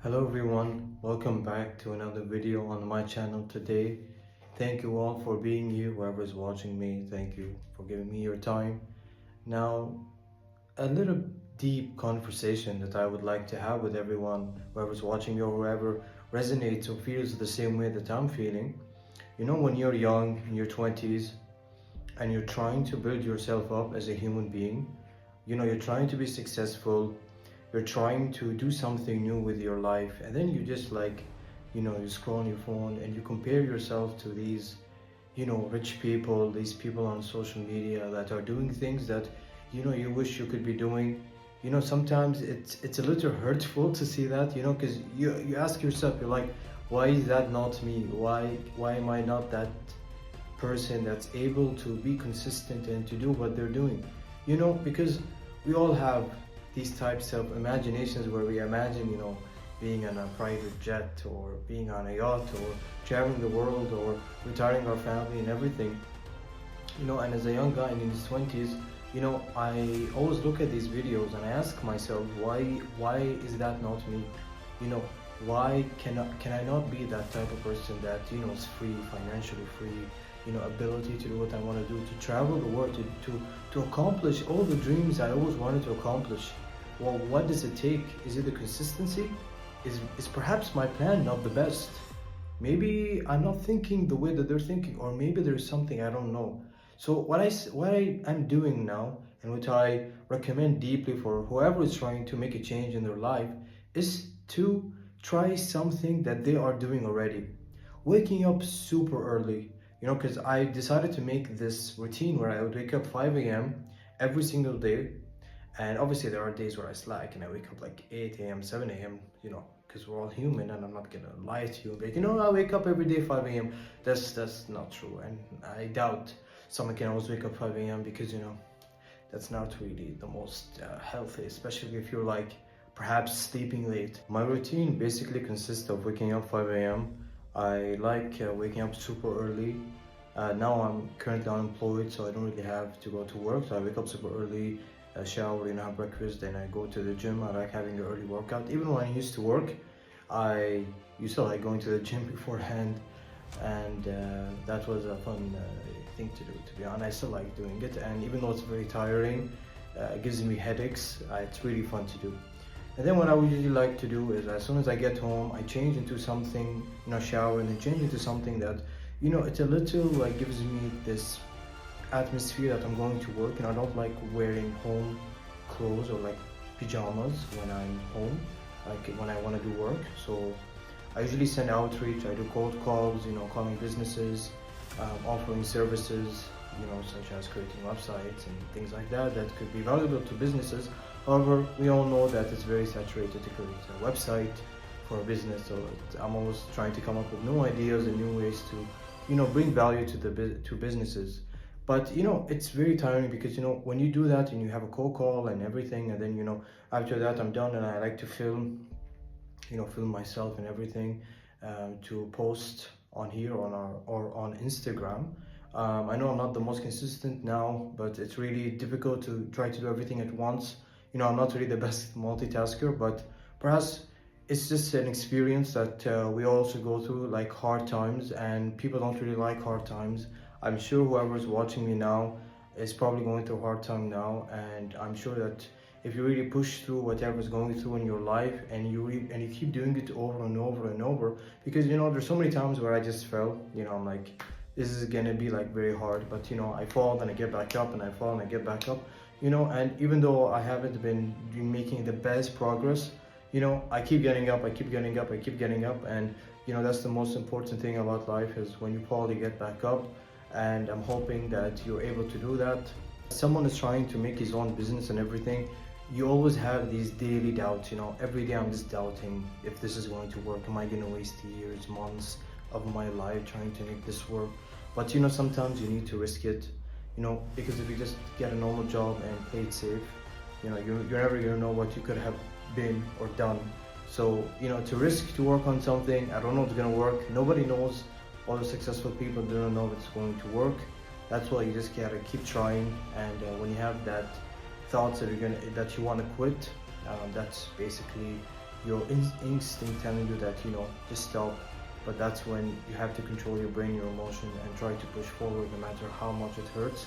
Hello everyone, welcome back to another video on my channel today. Thank you all for being here, whoever is watching me, thank you for giving me your time. Now, a little deep conversation that I would like to have with everyone, whoever's watching me or whoever resonates or feels the same way that I'm feeling. You know, when you're young, in your 20s, and you're trying to build yourself up as a human being, you're trying to be successful, you're trying to do something new with your life, and then you just you scroll on your phone and you compare yourself to these rich people, these people on social media that are doing things that you wish you could be doing. Sometimes it's a little hurtful to see that, because you ask yourself, you're like, why is that not me? Why am I not that person that's able to be consistent and to do what they're doing? Because we all have these types of imaginations where we imagine, being on a private jet or being on a yacht or traveling the world or retiring our family and everything. And as a young guy in his 20s, I always look at these videos and I ask myself, why is that not me? Why can I not be that type of person that is free, financially free, ability to do what I want to do, to travel the world, to accomplish all the dreams I always wanted to accomplish. Well, what does it take? Is it the consistency? Is perhaps my plan not the best? Maybe I'm not thinking the way that they're thinking, or maybe there's something I don't know. So what I'm doing now, and what I recommend deeply for whoever is trying to make a change in their life, is to try something that they are doing already. Waking up super early, because I decided to make this routine where I would wake up 5 a.m. every single day. And obviously there are days where I slack and I wake up like 8 a.m., 7 a.m., because we're all human, and I'm not gonna lie to you. But I wake up every day 5 a.m. That's not true. And I doubt someone can always wake up 5 a.m. because, that's not really the most healthy, especially if you're like perhaps sleeping late. My routine basically consists of waking up 5 a.m. I like waking up super early. Now I'm currently unemployed, so I don't really have to go to work. So I wake up super early, shower, have breakfast, then I go to the gym. I like having an early workout. Even when I used to work, I used to like going to the gym beforehand, and that was a fun thing to do, to be honest. I still like doing it, and even though it's very tiring, it gives me headaches, it's really fun to do. And then what I would usually like to do is, as soon as I get home, I change into something, shower, and then change into something that, it's a little like gives me this atmosphere that I'm going to work. I don't like wearing home clothes or like pajamas when I'm home, like when I want to do work. So I usually send outreach, I do cold calls, calling businesses, offering services, such as creating websites and things like that that could be valuable to businesses. However, we all know that it's very saturated to create a website for a business, so I'm always trying to come up with new ideas and new ways to, bring value to businesses. But it's very tiring because when you do that and you have a cold call and everything, and then after that I'm done and I like to film myself and everything, to post on here on Instagram. I know I'm not the most consistent now, but it's really difficult to try to do everything at once. I'm not really the best multitasker, but perhaps it's just an experience that we also go through, like hard times, and people don't really like hard times. I'm sure whoever's watching me now is probably going through a hard time now, and I'm sure that if you really push through whatever's going through in your life, and you keep doing it over and over and over, because there's so many times where I just fell, I'm like, this is gonna be like very hard, but I fall and I get back up, and I fall and I get back up, and even though I haven't been making the best progress, I keep getting up, I keep getting up, I keep getting up, and that's the most important thing about life, is when you fall, you get back up. And I'm hoping that you're able to do that. Someone is trying to make his own business and everything, you always have these daily doubts. Every day I'm just doubting if this is going to work. Am I going to waste years, months of my life trying to make this work? But sometimes you need to risk it, because if you just get a normal job and play it safe, you're never going to know what you could have been or done. So to risk to work on something, I don't know if it's going to work. Nobody knows. All the successful people don't know if it's going to work. That's why you just gotta keep trying. And when you have that thoughts that you want to quit, that's basically your instinct telling you that, you know, just stop. But that's when you have to control your brain, your emotion, and try to push forward no matter how much it hurts,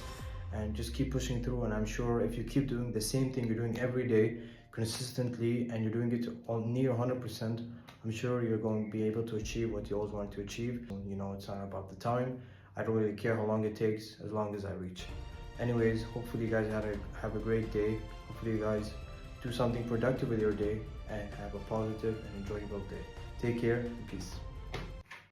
and just keep pushing through. And I'm sure if you keep doing the same thing you're doing every day consistently, and you're doing it on near 100%, I'm sure you're going to be able to achieve what you always wanted to achieve. You know, it's not about the time. I don't really care how long it takes, as long as I reach. Anyways, hopefully you guys have a great day. Hopefully you guys do something productive with your day and have a positive and enjoyable day. Take care and peace.